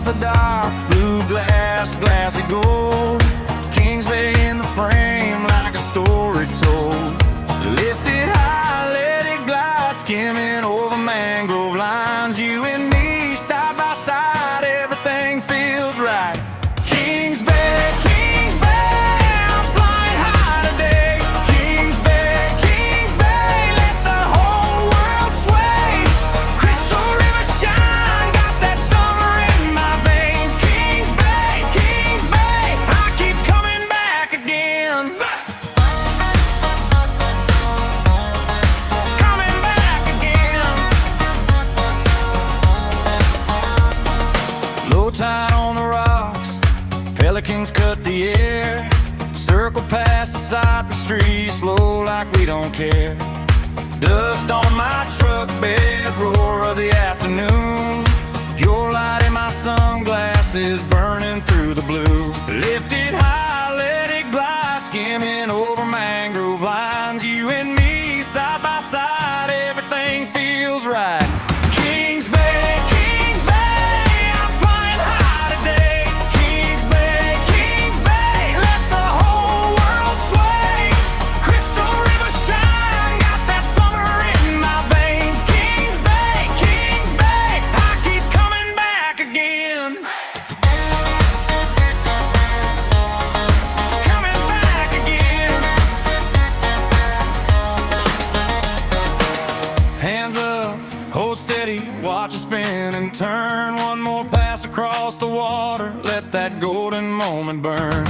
the dark blue glass, glassy gold. Kings Bay in the frame like a story told. Lift it high, let it glide, skimming over mangrove lines. You and me, side by side, everything feels right. Kings Bay, Kings Bay, I'm flying high today. Kings Bay, let the whole world sway. Crystal River shine, got that summer in my veins. Kings Bay, I keep coming back again. Coming back again. Low tide on the rocks, pelicans cut the air. Circle past the cypress trees, slow like we don't care. Dust on my truck bed, roar of the afternoon. Your light in my sunglasses, burning through the blue. Lift it high, let it glide, skimming over mangrove lines. You and me, side by side, everything feels right. Kings Bay, I'm flying high today. Kings Bay, let the whole world sway. Crystal River shine, got that summer in my veins. Kings Bay, I keep coming back again. Coming back again. Hands up, hold steady, watch it spin and turn. One more pass across the water, let that golden moment burn.